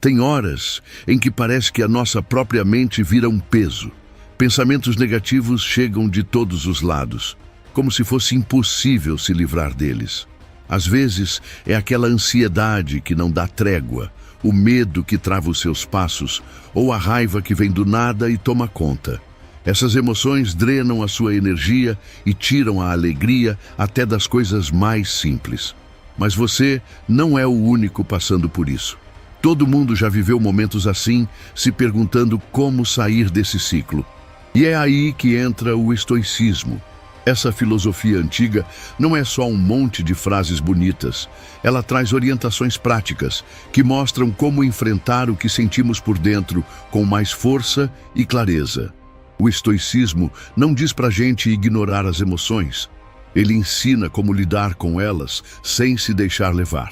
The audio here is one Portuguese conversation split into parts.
Tem horas em que parece que a nossa própria mente vira um peso. Pensamentos negativos chegam de todos os lados, como se fosse impossível se livrar deles. Às vezes, é aquela ansiedade que não dá trégua, o medo que trava os seus passos, ou a raiva que vem do nada e toma conta. Essas emoções drenam a sua energia e tiram a alegria até das coisas mais simples. Mas você não é o único passando por isso. Todo mundo já viveu momentos assim, se perguntando como sair desse ciclo. E é aí que entra o estoicismo. Essa filosofia antiga não é só um monte de frases bonitas. Ela traz orientações práticas que mostram como enfrentar o que sentimos por dentro com mais força e clareza. O estoicismo não diz pra gente ignorar as emoções. Ele ensina como lidar com elas sem se deixar levar.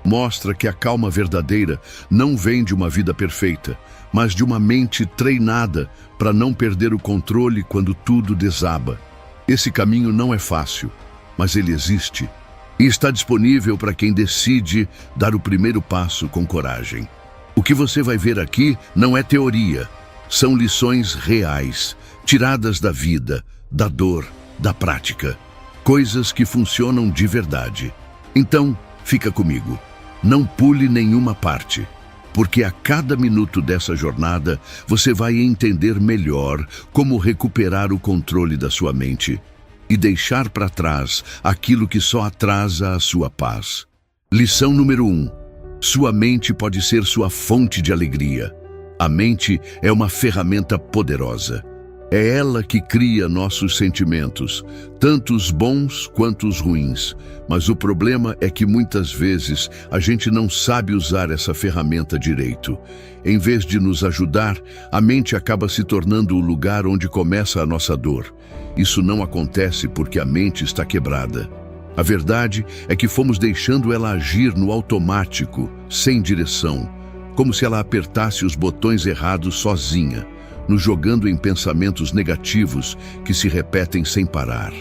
Mostra que a calma verdadeira não vem de uma vida perfeita, mas de uma mente treinada para não perder o controle quando tudo desaba. Esse caminho não é fácil, mas ele existe e está disponível para quem decide dar o primeiro passo com coragem. O que você vai ver aqui não é teoria, são lições reais, tiradas da vida, da dor, da prática. Coisas que funcionam de verdade. Então, fica comigo. Não pule nenhuma parte, porque a cada minuto dessa jornada você vai entender melhor como recuperar o controle da sua mente e deixar para trás aquilo que só atrasa a sua paz. Lição número 1. Sua mente pode ser sua fonte de alegria. A mente é uma ferramenta poderosa. É ela que cria nossos sentimentos, tanto os bons quanto os ruins. Mas o problema é que muitas vezes a gente não sabe usar essa ferramenta direito. Em vez de nos ajudar, a mente acaba se tornando o lugar onde começa a nossa dor. Isso não acontece porque a mente está quebrada. A verdade é que fomos deixando ela agir no automático, sem direção, como se ela apertasse os botões errados sozinha, nos jogando em pensamentos negativos que se repetem sem parar.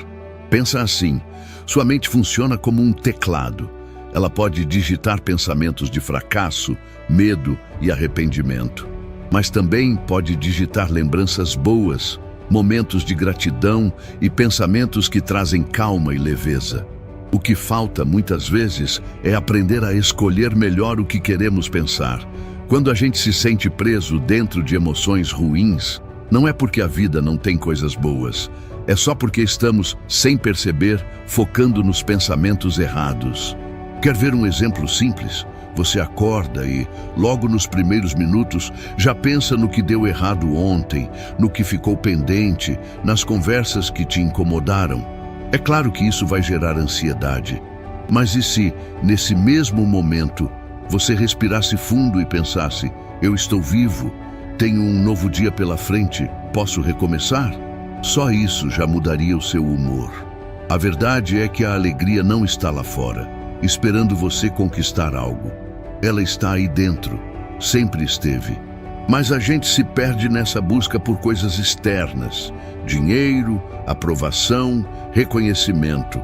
Pensa assim, sua mente funciona como um teclado. Ela pode digitar pensamentos de fracasso, medo e arrependimento. Mas também pode digitar lembranças boas, momentos de gratidão e pensamentos que trazem calma e leveza. O que falta muitas vezes é aprender a escolher melhor o que queremos pensar. Quando a gente se sente preso dentro de emoções ruins, não é porque a vida não tem coisas boas, é só porque estamos, sem perceber, focando nos pensamentos errados. Quer ver um exemplo simples? Você acorda e, logo nos primeiros minutos, já pensa no que deu errado ontem, no que ficou pendente, nas conversas que te incomodaram. É claro que isso vai gerar ansiedade. Mas e se, nesse mesmo momento, você respirasse fundo e pensasse, eu estou vivo, tenho um novo dia pela frente, posso recomeçar? Só isso já mudaria o seu humor. A verdade é que a alegria não está lá fora, esperando você conquistar algo. Ela está aí dentro, sempre esteve. Mas a gente se perde nessa busca por coisas externas, dinheiro, aprovação, reconhecimento.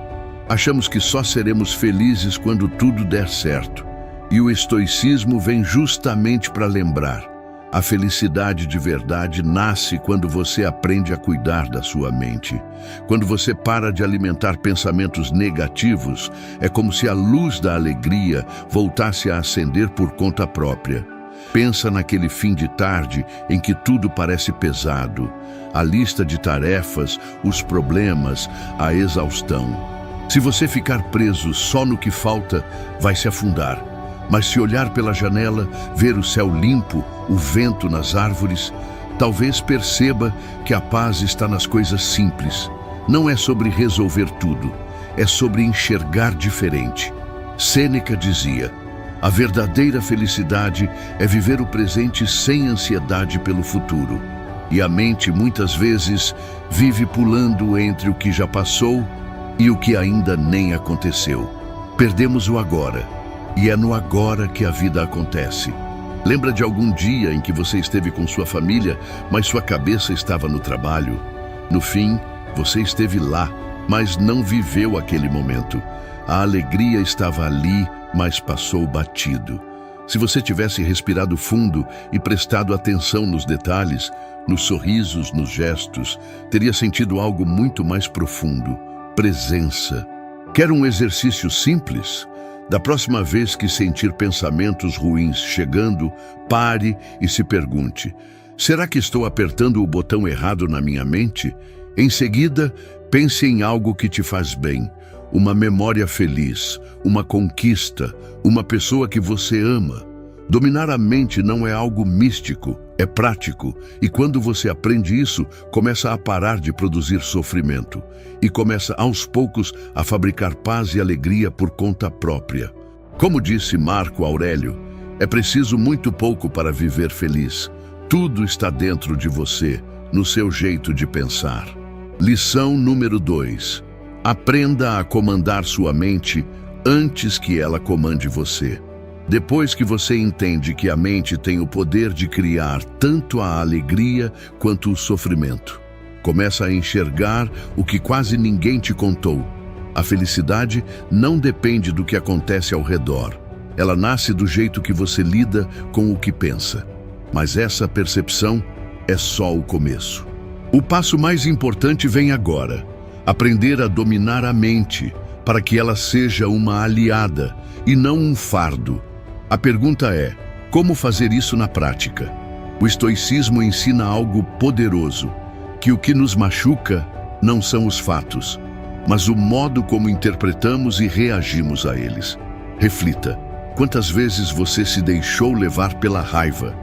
Achamos que só seremos felizes quando tudo der certo. E o estoicismo vem justamente para lembrar. A felicidade de verdade nasce quando você aprende a cuidar da sua mente. Quando você para de alimentar pensamentos negativos, é como se a luz da alegria voltasse a acender por conta própria. Pensa naquele fim de tarde em que tudo parece pesado. A lista de tarefas, os problemas, a exaustão. Se você ficar preso só no que falta, vai se afundar. Mas se olhar pela janela, ver o céu limpo, o vento nas árvores, talvez perceba que a paz está nas coisas simples. Não é sobre resolver tudo, é sobre enxergar diferente. Sêneca dizia, a verdadeira felicidade é viver o presente sem ansiedade pelo futuro. E a mente, muitas vezes, vive pulando entre o que já passou e o que ainda nem aconteceu. Perdemos o agora. E é no agora que a vida acontece. Lembra de algum dia em que você esteve com sua família, mas sua cabeça estava no trabalho? No fim, você esteve lá, mas não viveu aquele momento. A alegria estava ali, mas passou batido. Se você tivesse respirado fundo e prestado atenção nos detalhes, nos sorrisos, nos gestos, teria sentido algo muito mais profundo: presença. Quer um exercício simples? Da próxima vez que sentir pensamentos ruins chegando, pare e se pergunte: será que estou apertando o botão errado na minha mente? Em seguida, pense em algo que te faz bem. Uma memória feliz, uma conquista, uma pessoa que você ama. Dominar a mente não é algo místico, é prático. E quando você aprende isso, começa a parar de produzir sofrimento. E começa, aos poucos, a fabricar paz e alegria por conta própria. Como disse Marco Aurélio, é preciso muito pouco para viver feliz. Tudo está dentro de você, no seu jeito de pensar. Lição número 2. Aprenda a comandar sua mente antes que ela comande você. Depois que você entende que a mente tem o poder de criar tanto a alegria quanto o sofrimento, começa a enxergar o que quase ninguém te contou. A felicidade não depende do que acontece ao redor. Ela nasce do jeito que você lida com o que pensa. Mas essa percepção é só o começo. O passo mais importante vem agora. Aprender a dominar a mente para que ela seja uma aliada e não um fardo. A pergunta é: como fazer isso na prática? O estoicismo ensina algo poderoso, que o que nos machuca não são os fatos, mas o modo como interpretamos e reagimos a eles. Reflita: quantas vezes você se deixou levar pela raiva,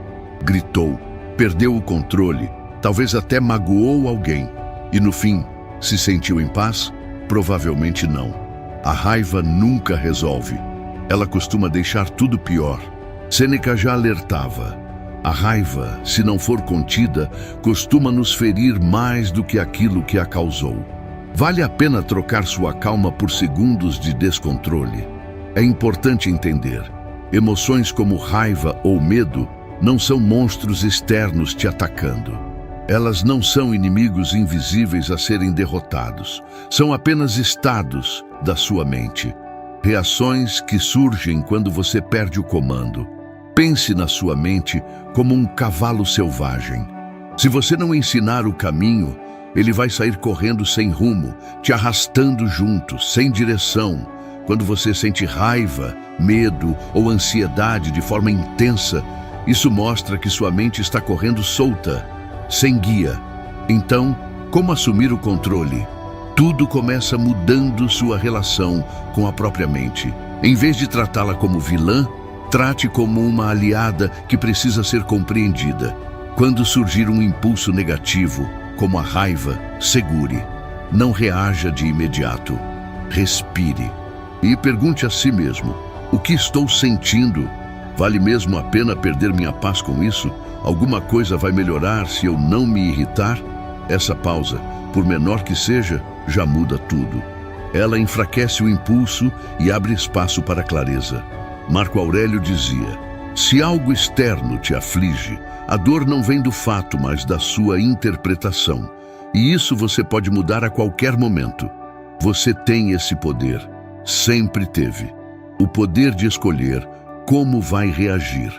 gritou, perdeu o controle, talvez até magoou alguém, e no fim, se sentiu em paz? Provavelmente não. A raiva nunca resolve. Ela costuma deixar tudo pior. Sêneca já alertava: a raiva, se não for contida, costuma nos ferir mais do que aquilo que a causou. Vale a pena trocar sua calma por segundos de descontrole. É importante entender: emoções como raiva ou medo não são monstros externos te atacando. Elas não são inimigos invisíveis a serem derrotados. São apenas estados da sua mente. Reações que surgem quando você perde o comando. Pense na sua mente como um cavalo selvagem. Se você não ensinar o caminho, ele vai sair correndo sem rumo, te arrastando junto, sem direção. Quando você sente raiva, medo ou ansiedade de forma intensa, isso mostra que sua mente está correndo solta, sem guia. Então, como assumir o controle? Tudo começa mudando sua relação com a própria mente. Em vez de tratá-la como vilã, trate como uma aliada que precisa ser compreendida. Quando surgir um impulso negativo, como a raiva, segure. Não reaja de imediato. Respire. E pergunte a si mesmo: o que estou sentindo? Vale mesmo a pena perder minha paz com isso? Alguma coisa vai melhorar se eu não me irritar? Essa pausa, por menor que seja, já muda tudo. Ela enfraquece o impulso e abre espaço para a clareza. Marco Aurélio dizia: se algo externo te aflige, a dor não vem do fato, mas da sua interpretação. E isso você pode mudar a qualquer momento. Você tem esse poder. Sempre teve. O poder de escolher como vai reagir.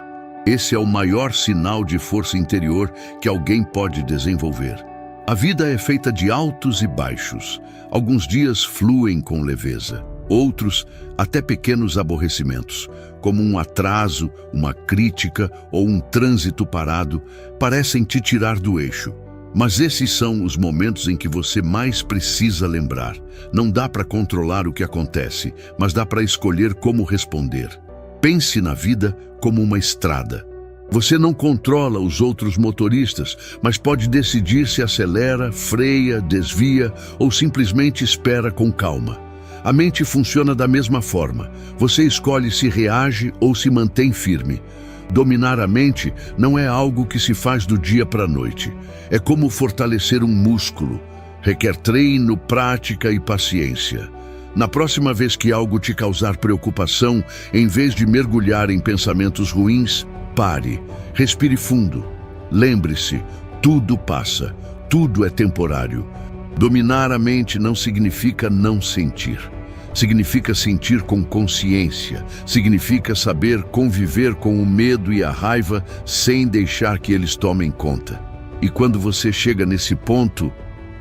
Esse é o maior sinal de força interior que alguém pode desenvolver. A vida é feita de altos e baixos. Alguns dias fluem com leveza. Outros, até pequenos aborrecimentos, como um atraso, uma crítica ou um trânsito parado, parecem te tirar do eixo. Mas esses são os momentos em que você mais precisa lembrar. Não dá para controlar o que acontece, mas dá para escolher como responder. Pense na vida como uma estrada. Você não controla os outros motoristas, mas pode decidir se acelera, freia, desvia ou simplesmente espera com calma. A mente funciona da mesma forma. Você escolhe se reage ou se mantém firme. Dominar a mente não é algo que se faz do dia para a noite. É como fortalecer um músculo. Requer treino, prática e paciência. Na próxima vez que algo te causar preocupação, em vez de mergulhar em pensamentos ruins, pare, respire fundo. Lembre-se, tudo passa, tudo é temporário. Dominar a mente não significa não sentir. Significa sentir com consciência, significa saber conviver com o medo e a raiva sem deixar que eles tomem conta. E quando você chega nesse ponto,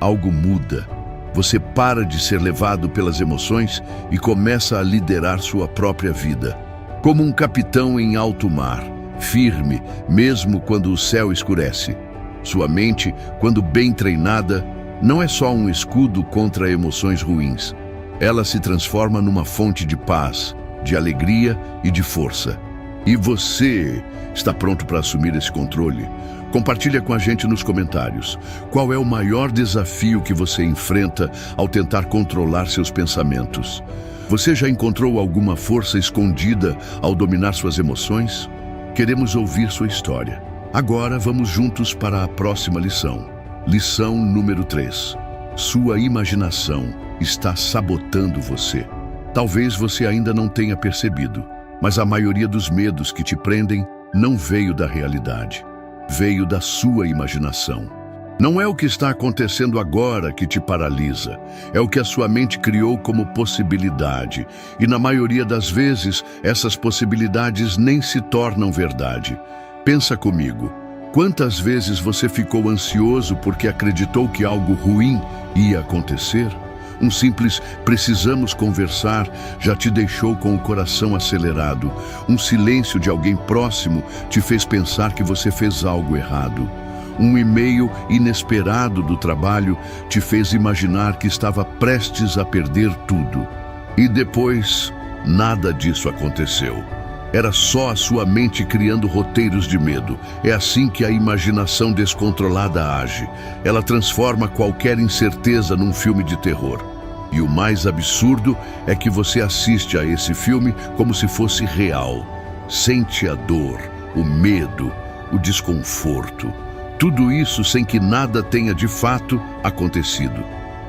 algo muda. Você para de ser levado pelas emoções e começa a liderar sua própria vida. Como um capitão em alto mar, firme, mesmo quando o céu escurece. Sua mente, quando bem treinada, não é só um escudo contra emoções ruins. Ela se transforma numa fonte de paz, de alegria e de força. E você está pronto para assumir esse controle? Compartilha com a gente nos comentários. Qual é o maior desafio que você enfrenta ao tentar controlar seus pensamentos? Você já encontrou alguma força escondida ao dominar suas emoções? Queremos ouvir sua história. Agora vamos juntos para a próxima lição. Lição número 3. Sua imaginação está sabotando você. Talvez você ainda não tenha percebido, mas a maioria dos medos que te prendem não veio da realidade. Veio da sua imaginação. Não é o que está acontecendo agora que te paralisa, é o que a sua mente criou como possibilidade. E na maioria das vezes, essas possibilidades nem se tornam verdade. Pensa comigo, quantas vezes você ficou ansioso porque acreditou que algo ruim ia acontecer? Um simples "precisamos conversar" já te deixou com o coração acelerado. Um silêncio de alguém próximo te fez pensar que você fez algo errado. Um e-mail inesperado do trabalho te fez imaginar que estava prestes a perder tudo. E depois, nada disso aconteceu. Era só a sua mente criando roteiros de medo. É assim que a imaginação descontrolada age. Ela transforma qualquer incerteza num filme de terror. E o mais absurdo é que você assiste a esse filme como se fosse real. Sente a dor, o medo, o desconforto. Tudo isso sem que nada tenha de fato acontecido.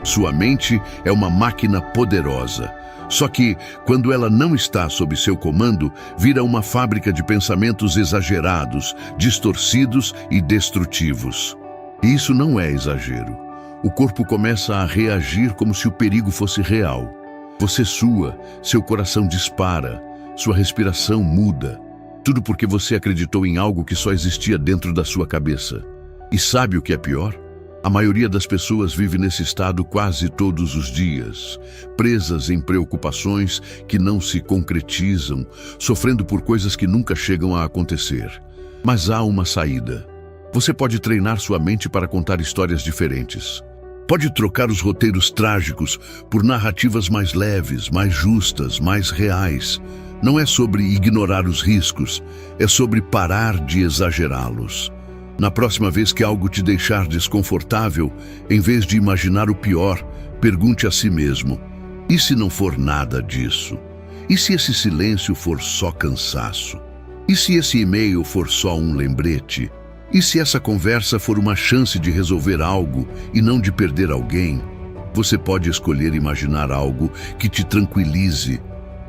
Sua mente é uma máquina poderosa. Só que, quando ela não está sob seu comando, vira uma fábrica de pensamentos exagerados, distorcidos e destrutivos. E isso não é exagero. O corpo começa a reagir como se o perigo fosse real. Você sua, seu coração dispara, sua respiração muda. Tudo porque você acreditou em algo que só existia dentro da sua cabeça. E sabe o que é pior? A maioria das pessoas vive nesse estado quase todos os dias, presas em preocupações que não se concretizam, sofrendo por coisas que nunca chegam a acontecer. Mas há uma saída. Você pode treinar sua mente para contar histórias diferentes. Pode trocar os roteiros trágicos por narrativas mais leves, mais justas, mais reais. Não é sobre ignorar os riscos, é sobre parar de exagerá-los. Na próxima vez que algo te deixar desconfortável, em vez de imaginar o pior, pergunte a si mesmo: e se não for nada disso? E se esse silêncio for só cansaço? E se esse e-mail for só um lembrete? E se essa conversa for uma chance de resolver algo e não de perder alguém? Você pode escolher imaginar algo que te tranquilize,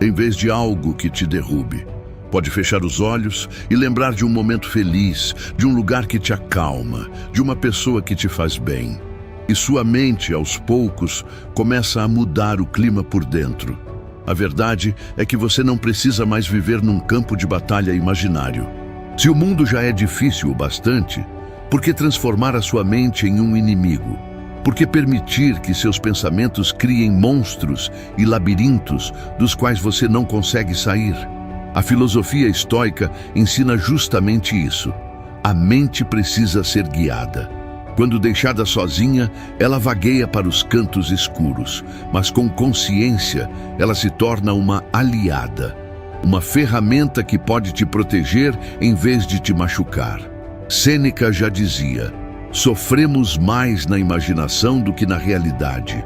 em vez de algo que te derrube. Pode fechar os olhos e lembrar de um momento feliz, de um lugar que te acalma, de uma pessoa que te faz bem. E sua mente, aos poucos, começa a mudar o clima por dentro. A verdade é que você não precisa mais viver num campo de batalha imaginário. Se o mundo já é difícil o bastante, por que transformar a sua mente em um inimigo? Por que permitir que seus pensamentos criem monstros e labirintos dos quais você não consegue sair? A filosofia estoica ensina justamente isso. A mente precisa ser guiada. Quando deixada sozinha, ela vagueia para os cantos escuros, mas com consciência, ela se torna uma aliada, uma ferramenta que pode te proteger em vez de te machucar. Sêneca já dizia: sofremos mais na imaginação do que na realidade.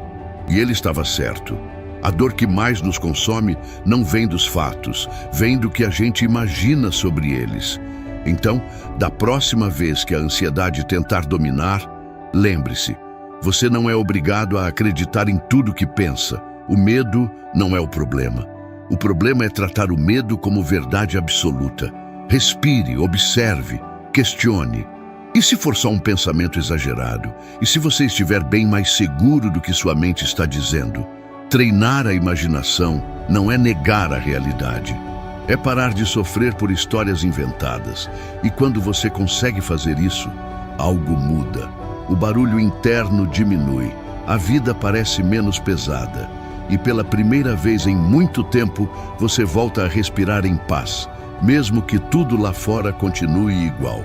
E ele estava certo. A dor que mais nos consome não vem dos fatos, vem do que a gente imagina sobre eles. Então, da próxima vez que a ansiedade tentar dominar, lembre-se, você não é obrigado a acreditar em tudo que pensa. O medo não é o problema. O problema é tratar o medo como verdade absoluta. Respire, observe, questione. E se for só um pensamento exagerado? E se você estiver bem mais seguro do que sua mente está dizendo? Treinar a imaginação não é negar a realidade. É parar de sofrer por histórias inventadas. E quando você consegue fazer isso, algo muda. O barulho interno diminui. A vida parece menos pesada. E pela primeira vez em muito tempo, você volta a respirar em paz, mesmo que tudo lá fora continue igual.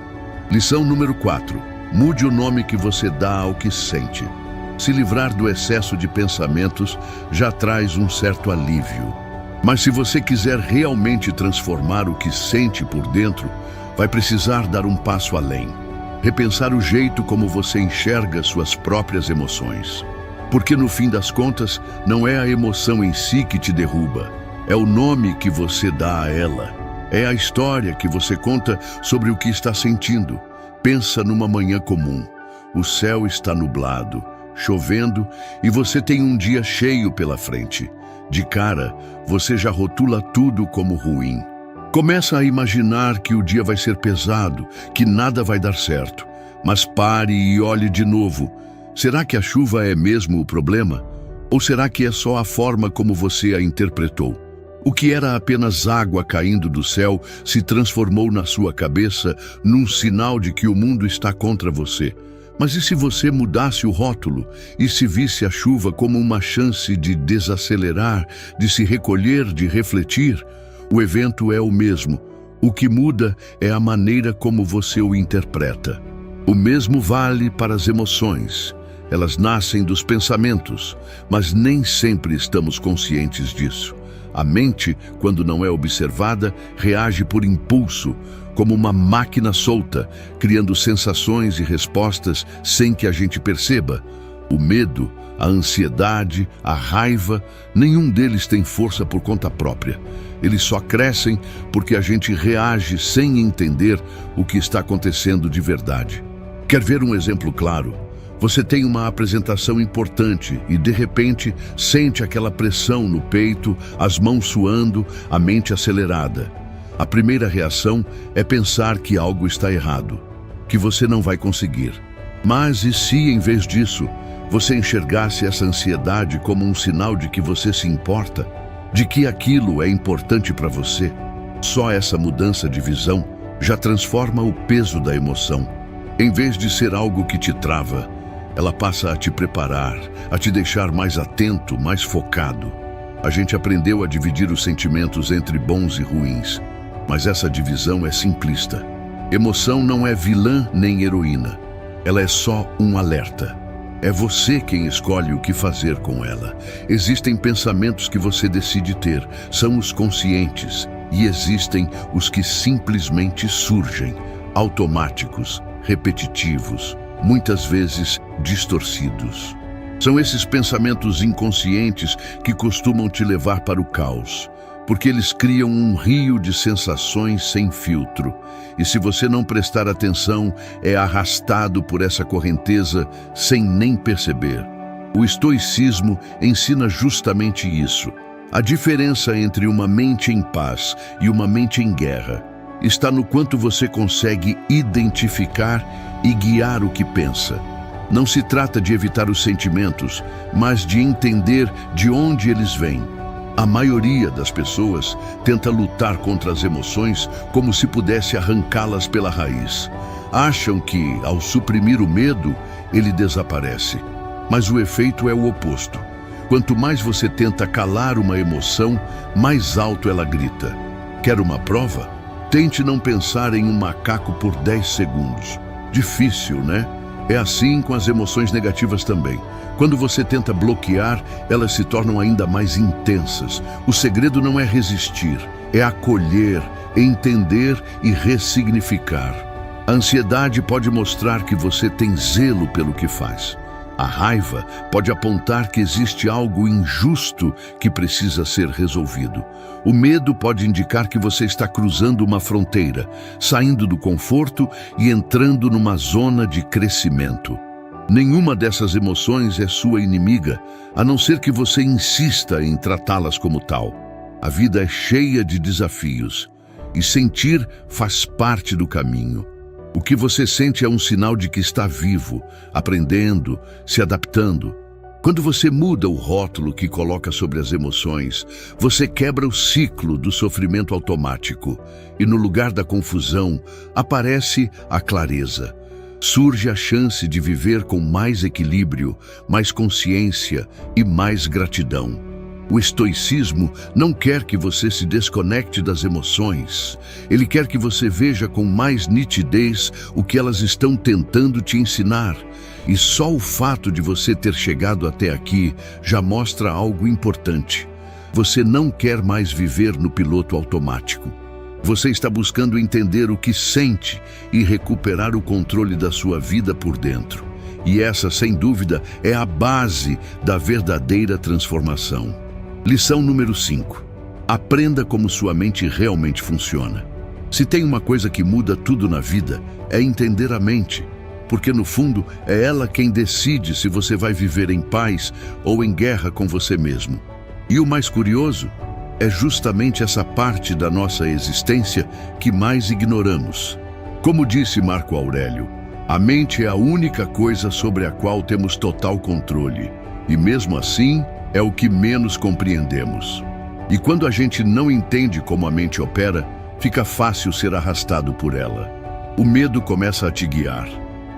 Lição número 4. Mude o nome que você dá ao que sente. Se livrar do excesso de pensamentos já traz um certo alívio. Mas se você quiser realmente transformar o que sente por dentro, vai precisar dar um passo além. Repensar o jeito como você enxerga suas próprias emoções. Porque no fim das contas, não é a emoção em si que te derruba, é o nome que você dá a ela. É a história que você conta sobre o que está sentindo. Pensa numa manhã comum. O céu está nublado, chovendo e você tem um dia cheio pela frente. De cara, você já rotula tudo como ruim. Começa a imaginar que o dia vai ser pesado, que nada vai dar certo. Mas pare e olhe de novo. Será que a chuva é mesmo o problema? Ou será que é só a forma como você a interpretou? O que era apenas água caindo do céu se transformou na sua cabeça num sinal de que o mundo está contra você. Mas e se você mudasse o rótulo e se visse a chuva como uma chance de desacelerar, de se recolher, de refletir? O evento é o mesmo. O que muda é a maneira como você o interpreta. O mesmo vale para as emoções. Elas nascem dos pensamentos, mas nem sempre estamos conscientes disso. A mente, quando não é observada, reage por impulso, como uma máquina solta, criando sensações e respostas sem que a gente perceba. O medo, a ansiedade, a raiva, nenhum deles tem força por conta própria. Eles só crescem porque a gente reage sem entender o que está acontecendo de verdade. Quer ver um exemplo claro? Você tem uma apresentação importante e, de repente, sente aquela pressão no peito, as mãos suando, a mente acelerada. A primeira reação é pensar que algo está errado, que você não vai conseguir. Mas e se, em vez disso, você enxergasse essa ansiedade como um sinal de que você se importa, de que aquilo é importante para você? Só essa mudança de visão já transforma o peso da emoção. Em vez de ser algo que te trava, ela passa a te preparar, a te deixar mais atento, mais focado. A gente aprendeu a dividir os sentimentos entre bons e ruins, mas essa divisão é simplista. Emoção não é vilã nem heroína. Ela é só um alerta. É você quem escolhe o que fazer com ela. Existem pensamentos que você decide ter, são os conscientes, e existem os que simplesmente surgem, automáticos, repetitivos, muitas vezes distorcidos. São esses pensamentos inconscientes que costumam te levar para o caos, porque eles criam um rio de sensações sem filtro. E se você não prestar atenção, é arrastado por essa correnteza sem nem perceber. O estoicismo ensina justamente isso. A diferença entre uma mente em paz e uma mente em guerra está no quanto você consegue identificar e guiar o que pensa. Não se trata de evitar os sentimentos, mas de entender de onde eles vêm. A maioria das pessoas tenta lutar contra as emoções como se pudesse arrancá-las pela raiz. Acham que, ao suprimir o medo, ele desaparece. Mas o efeito é o oposto. Quanto mais você tenta calar uma emoção, mais alto ela grita. Quer uma prova? Tente não pensar em um macaco por 10 segundos. Difícil, né? É assim com as emoções negativas também. Quando você tenta bloquear, elas se tornam ainda mais intensas. O segredo não é resistir, é acolher, entender e ressignificar. A ansiedade pode mostrar que você tem zelo pelo que faz. A raiva pode apontar que existe algo injusto que precisa ser resolvido. O medo pode indicar que você está cruzando uma fronteira, saindo do conforto e entrando numa zona de crescimento. Nenhuma dessas emoções é sua inimiga, a não ser que você insista em tratá-las como tal. A vida é cheia de desafios, e sentir faz parte do caminho. O que você sente é um sinal de que está vivo, aprendendo, se adaptando. Quando você muda o rótulo que coloca sobre as emoções, você quebra o ciclo do sofrimento automático e, no lugar da confusão, aparece a clareza. Surge a chance de viver com mais equilíbrio, mais consciência e mais gratidão. O estoicismo não quer que você se desconecte das emoções. Ele quer que você veja com mais nitidez o que elas estão tentando te ensinar. E só o fato de você ter chegado até aqui já mostra algo importante. Você não quer mais viver no piloto automático. Você está buscando entender o que sente e recuperar o controle da sua vida por dentro. E essa, sem dúvida, é a base da verdadeira transformação. Lição número 5. Aprenda como sua mente realmente funciona. Se tem uma coisa que muda tudo na vida, é entender a mente. Porque, no fundo, é ela quem decide se você vai viver em paz ou em guerra com você mesmo. E o mais curioso é justamente essa parte da nossa existência que mais ignoramos. Como disse Marco Aurélio, a mente é a única coisa sobre a qual temos total controle. E mesmo assim, é o que menos compreendemos. E quando a gente não entende como a mente opera, fica fácil ser arrastado por ela. O medo começa a te guiar.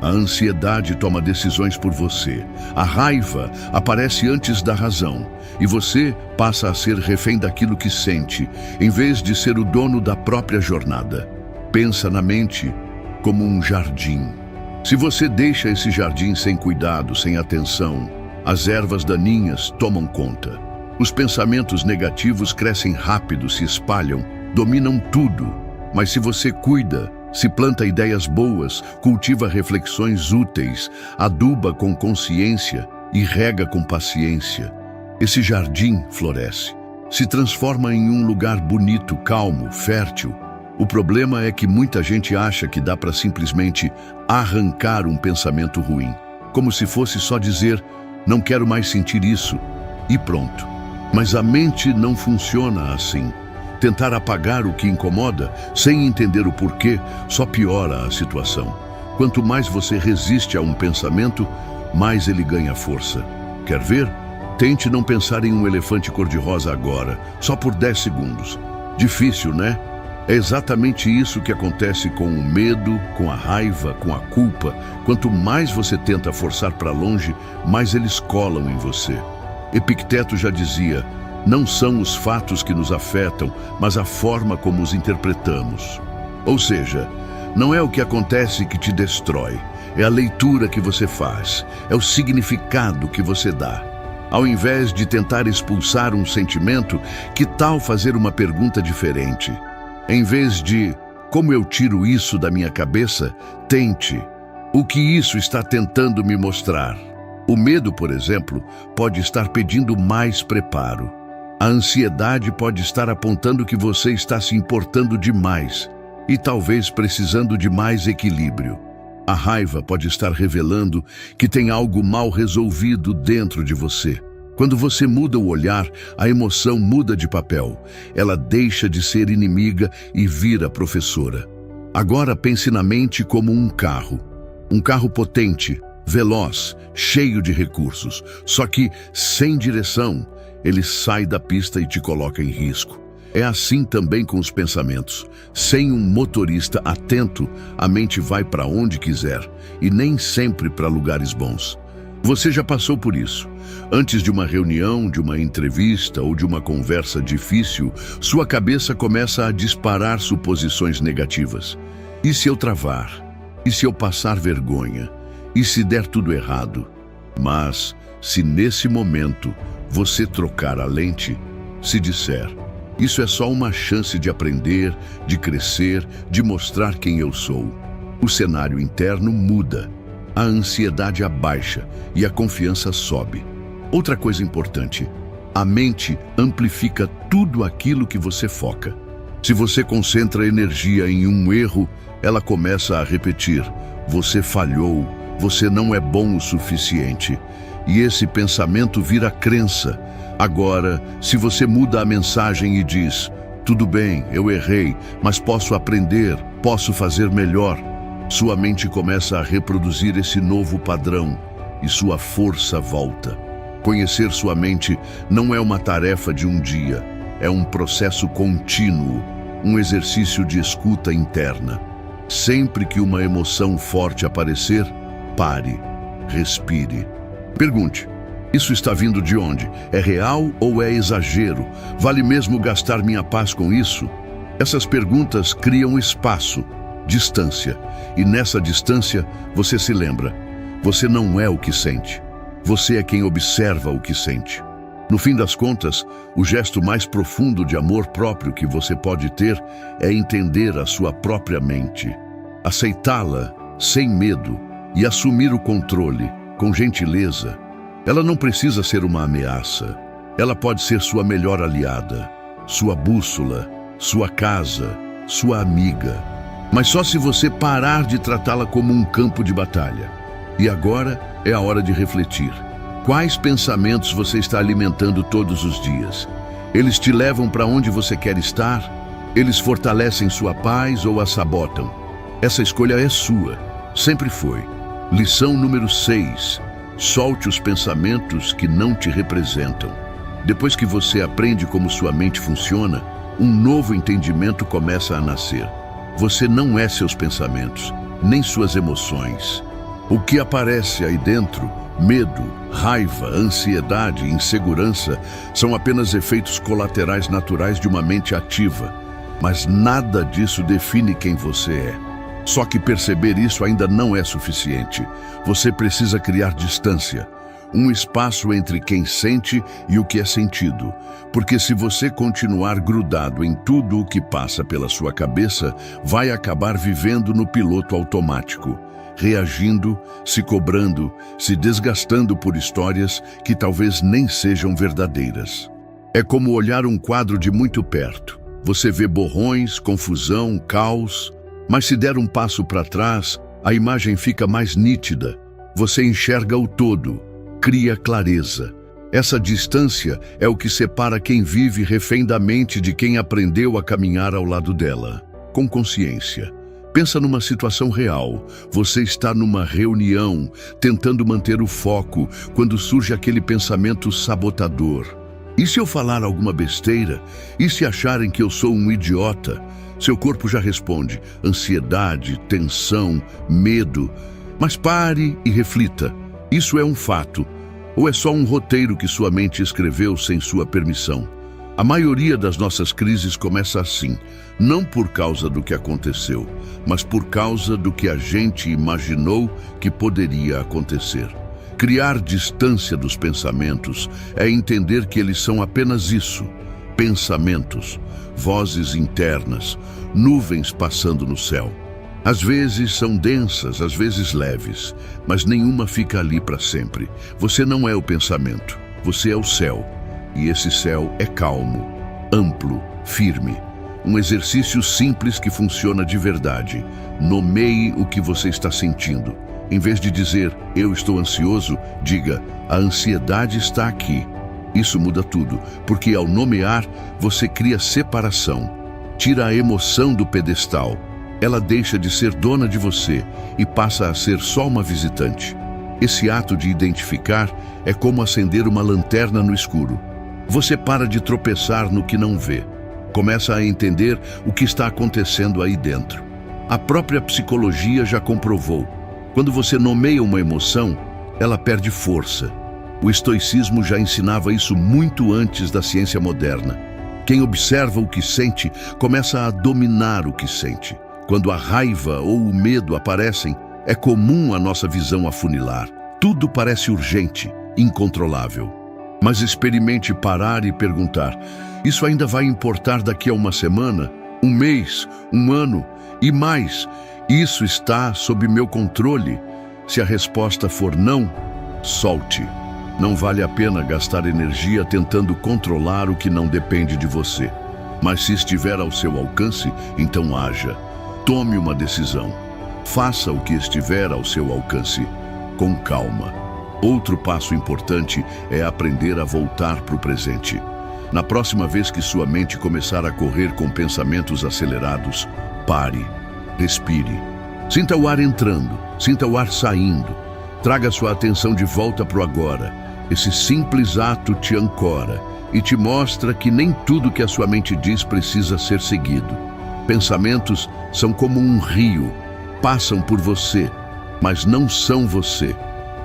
A ansiedade toma decisões por você. A raiva aparece antes da razão. E você passa a ser refém daquilo que sente, em vez de ser o dono da própria jornada. Pensa na mente como um jardim. Se você deixa esse jardim sem cuidado, sem atenção, as ervas daninhas tomam conta. Os pensamentos negativos crescem rápido, se espalham, dominam tudo. Mas se você cuida, se planta ideias boas, cultiva reflexões úteis, aduba com consciência e rega com paciência, esse jardim floresce, se transforma em um lugar bonito, calmo, fértil. O problema é que muita gente acha que dá para simplesmente arrancar um pensamento ruim, como se fosse só dizer, não quero mais sentir isso, e pronto. Mas a mente não funciona assim. Tentar apagar o que incomoda, sem entender o porquê, só piora a situação. Quanto mais você resiste a um pensamento, mais ele ganha força. Quer ver? Tente não pensar em um elefante cor-de-rosa agora, só por 10 segundos. Difícil, né? É exatamente isso que acontece com o medo, com a raiva, com a culpa. Quanto mais você tenta forçar para longe, mais eles colam em você. Epicteto já dizia, não são os fatos que nos afetam, mas a forma como os interpretamos. Ou seja, não é o que acontece que te destrói, é a leitura que você faz, é o significado que você dá. Ao invés de tentar expulsar um sentimento, que tal fazer uma pergunta diferente? Em vez de, como eu tiro isso da minha cabeça, tente, o que isso está tentando me mostrar? O medo, por exemplo, pode estar pedindo mais preparo. A ansiedade pode estar apontando que você está se importando demais e talvez precisando de mais equilíbrio. A raiva pode estar revelando que tem algo mal resolvido dentro de você. Quando você muda o olhar, a emoção muda de papel. Ela deixa de ser inimiga e vira professora. Agora pense na mente como um carro. Um carro potente, veloz, cheio de recursos, só que sem direção. Ele sai da pista e te coloca em risco. É assim também com os pensamentos. Sem um motorista atento, a mente vai para onde quiser e nem sempre para lugares bons. Você já passou por isso. Antes de uma reunião, de uma entrevista ou de uma conversa difícil, sua cabeça começa a disparar suposições negativas. E se eu travar? E se eu passar vergonha? E se der tudo errado? Mas, se nesse momento você trocar a lente, se disser, isso é só uma chance de aprender, de crescer, de mostrar quem eu sou, o cenário interno muda, a ansiedade abaixa e a confiança sobe. Outra coisa importante, a mente amplifica tudo aquilo que você foca. Se você concentra energia em um erro, ela começa a repetir, você falhou, você não é bom o suficiente. E esse pensamento vira crença. Agora, se você muda a mensagem e diz, tudo bem, eu errei, mas posso aprender, posso fazer melhor, sua mente começa a reproduzir esse novo padrão e sua força volta. Conhecer sua mente não é uma tarefa de um dia, é um processo contínuo, um exercício de escuta interna. Sempre que uma emoção forte aparecer, pare, respire. Pergunte: isso está vindo de onde? É real ou é exagero? Vale mesmo gastar minha paz com isso? Essas perguntas criam espaço, distância. E nessa distância, você se lembra: você não é o que sente. Você é quem observa o que sente. No fim das contas, o gesto mais profundo de amor próprio que você pode ter é entender a sua própria mente, aceitá-la sem medo e assumir o controle, com gentileza. Ela não precisa ser uma ameaça. Ela pode ser sua melhor aliada, sua bússola, sua casa, sua amiga. Mas só se você parar de tratá-la como um campo de batalha. E agora é a hora de refletir. Quais pensamentos você está alimentando todos os dias? Eles te levam para onde você quer estar? Eles fortalecem sua paz ou a sabotam? Essa escolha é sua. Sempre foi. Lição número 6. Solte os pensamentos que não te representam. Depois que você aprende como sua mente funciona, um novo entendimento começa a nascer. Você não é seus pensamentos, nem suas emoções. O que aparece aí dentro, medo, raiva, ansiedade, insegurança, são apenas efeitos colaterais naturais de uma mente ativa. Mas nada disso define quem você é. Só que perceber isso ainda não é suficiente. Você precisa criar distância, um espaço entre quem sente e o que é sentido. Porque se você continuar grudado em tudo o que passa pela sua cabeça, vai acabar vivendo no piloto automático, reagindo, se cobrando, se desgastando por histórias que talvez nem sejam verdadeiras. É como olhar um quadro de muito perto. Você vê borrões, confusão, caos, mas se der um passo para trás, a imagem fica mais nítida. Você enxerga o todo, cria clareza. Essa distância é o que separa quem vive refém da mente de quem aprendeu a caminhar ao lado dela, com consciência. Pensa numa situação real. Você está numa reunião, tentando manter o foco, quando surge aquele pensamento sabotador. E se eu falar alguma besteira? E se acharem que eu sou um idiota? Seu corpo já responde: ansiedade, tensão, medo. Mas pare e reflita. Isso é um fato? Ou é só um roteiro que sua mente escreveu sem sua permissão? A maioria das nossas crises começa assim, não por causa do que aconteceu, mas por causa do que a gente imaginou que poderia acontecer. Criar distância dos pensamentos é entender que eles são apenas isso, pensamentos, vozes internas, nuvens passando no céu. Às vezes são densas, às vezes leves, mas nenhuma fica ali para sempre. Você não é o pensamento, você é o céu. E esse céu é calmo, amplo, firme. Um exercício simples que funciona de verdade. Nomeie o que você está sentindo. Em vez de dizer, eu estou ansioso, diga, a ansiedade está aqui. Isso muda tudo, porque ao nomear, você cria separação. Tira a emoção do pedestal. Ela deixa de ser dona de você e passa a ser só uma visitante. Esse ato de identificar é como acender uma lanterna no escuro. Você para de tropeçar no que não vê. Começa a entender o que está acontecendo aí dentro. A própria psicologia já comprovou. Quando você nomeia uma emoção, ela perde força. O estoicismo já ensinava isso muito antes da ciência moderna. Quem observa o que sente, começa a dominar o que sente. Quando a raiva ou o medo aparecem, é comum a nossa visão afunilar. Tudo parece urgente, incontrolável. Mas experimente parar e perguntar: isso ainda vai importar daqui a uma semana, um mês, um ano e mais? Isso está sob meu controle? Se a resposta for não, solte. Não vale a pena gastar energia tentando controlar o que não depende de você. Mas se estiver ao seu alcance, então haja. Tome uma decisão. Faça o que estiver ao seu alcance, com calma. Outro passo importante é aprender a voltar para o presente. Na próxima vez que sua mente começar a correr com pensamentos acelerados, pare, respire. Sinta o ar entrando, sinta o ar saindo. Traga sua atenção de volta para o agora. Esse simples ato te ancora e te mostra que nem tudo que a sua mente diz precisa ser seguido. Pensamentos são como um rio, passam por você, mas não são você.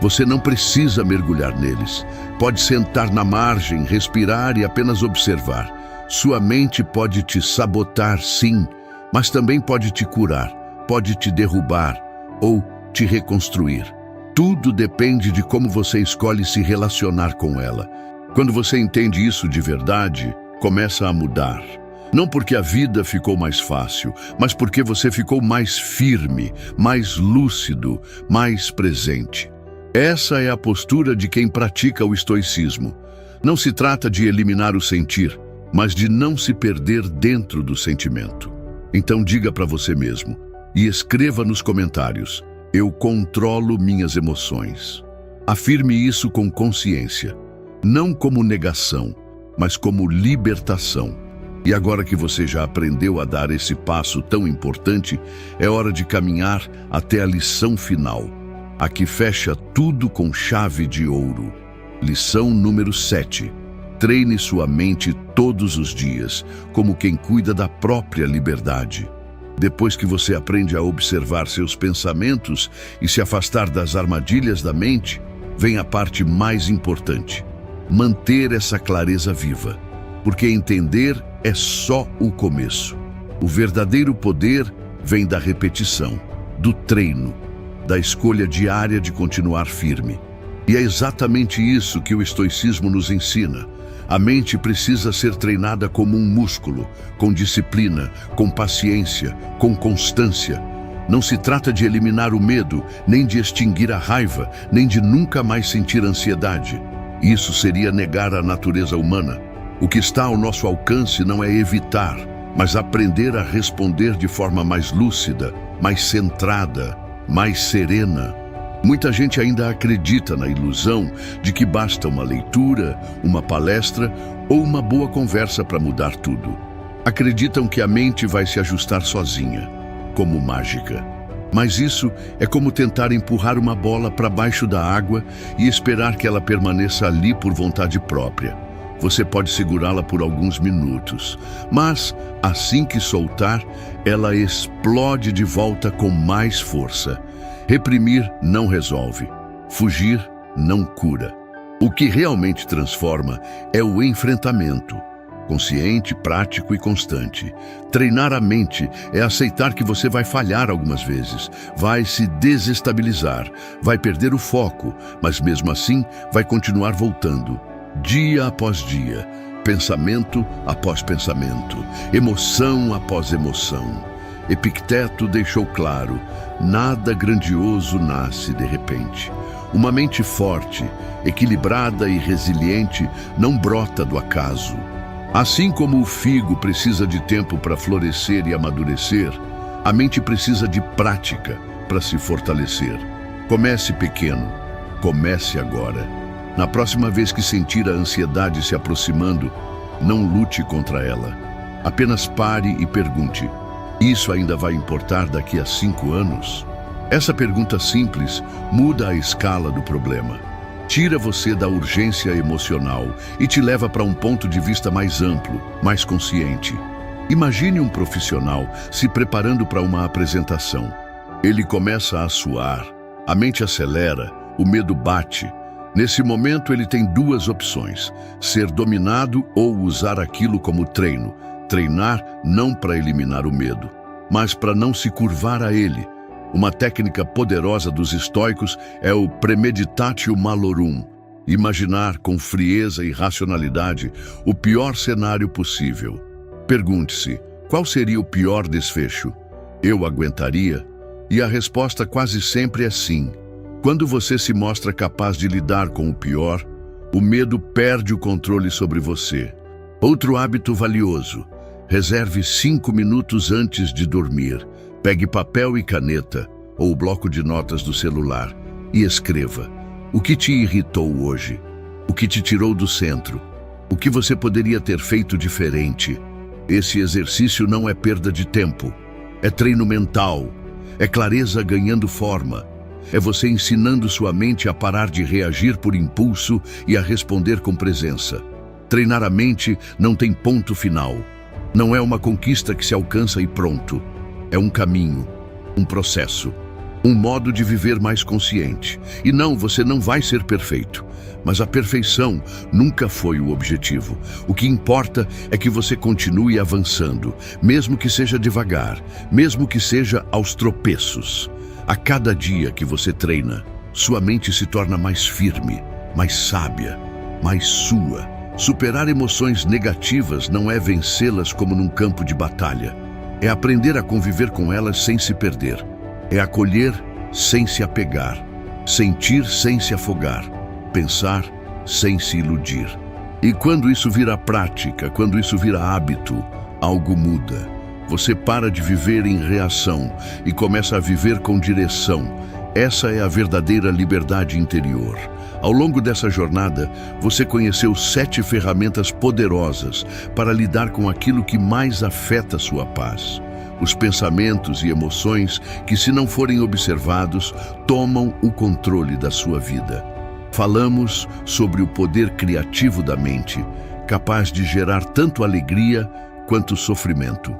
Você não precisa mergulhar neles. Pode sentar na margem, respirar e apenas observar. Sua mente pode te sabotar, sim, mas também pode te curar, pode te derrubar ou te reconstruir. Tudo depende de como você escolhe se relacionar com ela. Quando você entende isso de verdade, começa a mudar. Não porque a vida ficou mais fácil, mas porque você ficou mais firme, mais lúcido, mais presente. Essa é a postura de quem pratica o estoicismo. Não se trata de eliminar o sentir, mas de não se perder dentro do sentimento. Então diga para você mesmo e escreva nos comentários: eu controlo minhas emoções. Afirme isso com consciência, não como negação, mas como libertação. E agora que você já aprendeu a dar esse passo tão importante, é hora de caminhar até a lição final, a que fecha tudo com chave de ouro. Lição número 7. Treine sua mente todos os dias, como quem cuida da própria liberdade. Depois que você aprende a observar seus pensamentos e se afastar das armadilhas da mente, vem a parte mais importante: manter essa clareza viva. Porque entender é só o começo. O verdadeiro poder vem da repetição, do treino, da escolha diária de continuar firme. E é exatamente isso que o estoicismo nos ensina. A mente precisa ser treinada como um músculo, com disciplina, com paciência, com constância. Não se trata de eliminar o medo, nem de extinguir a raiva, nem de nunca mais sentir ansiedade. Isso seria negar a natureza humana. O que está ao nosso alcance não é evitar, mas aprender a responder de forma mais lúcida, mais centrada, mais serena. Muita gente ainda acredita na ilusão de que basta uma leitura, uma palestra ou uma boa conversa para mudar tudo. Acreditam que a mente vai se ajustar sozinha, como mágica. Mas isso é como tentar empurrar uma bola para baixo da água e esperar que ela permaneça ali por vontade própria. Você pode segurá-la por alguns minutos, mas assim que soltar, ela explode de volta com mais força. Reprimir não resolve, fugir não cura. O que realmente transforma é o enfrentamento, consciente, prático e constante. Treinar a mente é aceitar que você vai falhar algumas vezes, vai se desestabilizar, vai perder o foco, mas mesmo assim vai continuar voltando. Dia após dia, pensamento após pensamento, emoção após emoção. Epicteto deixou claro: nada grandioso nasce de repente. Uma mente forte, equilibrada e resiliente não brota do acaso. Assim como o figo precisa de tempo para florescer e amadurecer, a mente precisa de prática para se fortalecer. Comece pequeno, comece agora. Na próxima vez que sentir a ansiedade se aproximando, não lute contra ela. Apenas pare e pergunte: isso ainda vai importar daqui a 5 anos? Essa pergunta simples muda a escala do problema. Tira você da urgência emocional e te leva para um ponto de vista mais amplo, mais consciente. Imagine um profissional se preparando para uma apresentação. Ele começa a suar, a mente acelera, o medo bate. Nesse momento ele tem 2 opções: ser dominado ou usar aquilo como treino. Treinar não para eliminar o medo, mas para não se curvar a ele. Uma técnica poderosa dos estoicos é o premeditatio malorum. Imaginar com frieza e racionalidade o pior cenário possível. Pergunte-se: qual seria o pior desfecho? Eu aguentaria? E a resposta quase sempre é sim. Quando você se mostra capaz de lidar com o pior, o medo perde o controle sobre você. Outro hábito valioso: reserve 5 minutos antes de dormir. Pegue papel e caneta, ou o bloco de notas do celular, e escreva: o que te irritou hoje? O que te tirou do centro? O que você poderia ter feito diferente? Esse exercício não é perda de tempo, é treino mental, é clareza ganhando forma. É você ensinando sua mente a parar de reagir por impulso e a responder com presença. Treinar a mente não tem ponto final. Não é uma conquista que se alcança e pronto. É um caminho, um processo, um modo de viver mais consciente. E não, você não vai ser perfeito. Mas a perfeição nunca foi o objetivo. O que importa é que você continue avançando, mesmo que seja devagar, mesmo que seja aos tropeços. A cada dia que você treina, sua mente se torna mais firme, mais sábia, mais sua. Superar emoções negativas não é vencê-las como num campo de batalha. É aprender a conviver com elas sem se perder. É acolher sem se apegar. Sentir sem se afogar. Pensar sem se iludir. E quando isso vira prática, quando isso vira hábito, algo muda. Você para de viver em reação e começa a viver com direção. Essa é a verdadeira liberdade interior. Ao longo dessa jornada, você conheceu 7 ferramentas poderosas para lidar com aquilo que mais afeta sua paz. Os pensamentos e emoções que, se não forem observados, tomam o controle da sua vida. Falamos sobre o poder criativo da mente, capaz de gerar tanto alegria quanto sofrimento.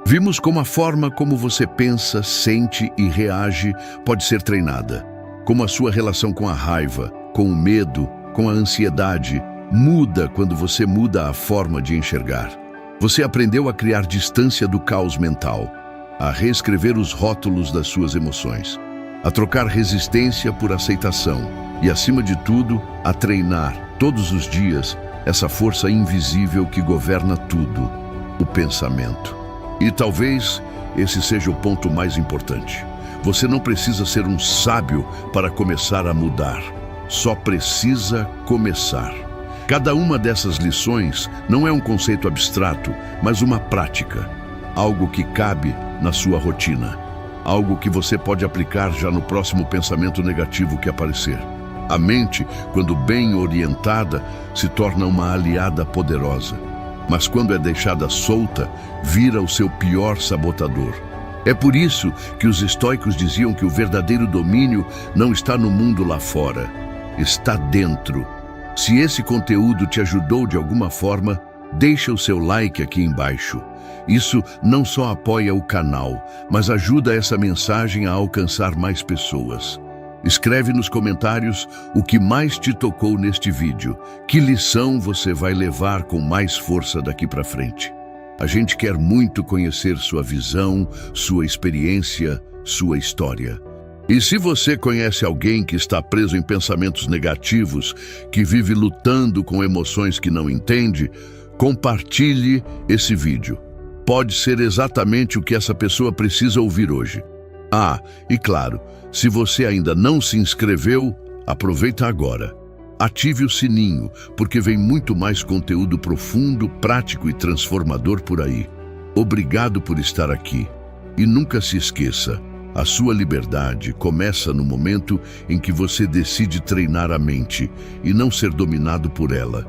Vimos como a forma como você pensa, sente e reage pode ser treinada. Como a sua relação com a raiva, com o medo, com a ansiedade, muda quando você muda a forma de enxergar. Você aprendeu a criar distância do caos mental, a reescrever os rótulos das suas emoções, a trocar resistência por aceitação e, acima de tudo, a treinar todos os dias essa força invisível que governa tudo, o pensamento. E talvez esse seja o ponto mais importante. Você não precisa ser um sábio para começar a mudar. Só precisa começar. Cada uma dessas lições não é um conceito abstrato, mas uma prática. Algo que cabe na sua rotina. Algo que você pode aplicar já no próximo pensamento negativo que aparecer. A mente, quando bem orientada, se torna uma aliada poderosa. Mas quando é deixada solta, vira o seu pior sabotador. É por isso que os estoicos diziam que o verdadeiro domínio não está no mundo lá fora, está dentro. Se esse conteúdo te ajudou de alguma forma, deixa o seu like aqui embaixo. Isso não só apoia o canal, mas ajuda essa mensagem a alcançar mais pessoas. Escreve nos comentários o que mais te tocou neste vídeo. Que lição você vai levar com mais força daqui para frente? A gente quer muito conhecer sua visão, sua experiência, sua história. E se você conhece alguém que está preso em pensamentos negativos, que vive lutando com emoções que não entende, compartilhe esse vídeo. Pode ser exatamente o que essa pessoa precisa ouvir hoje. Ah, e claro, se você ainda não se inscreveu, aproveita agora. Ative o sininho, porque vem muito mais conteúdo profundo, prático e transformador por aí. Obrigado por estar aqui. E nunca se esqueça, a sua liberdade começa no momento em que você decide treinar a mente e não ser dominado por ela.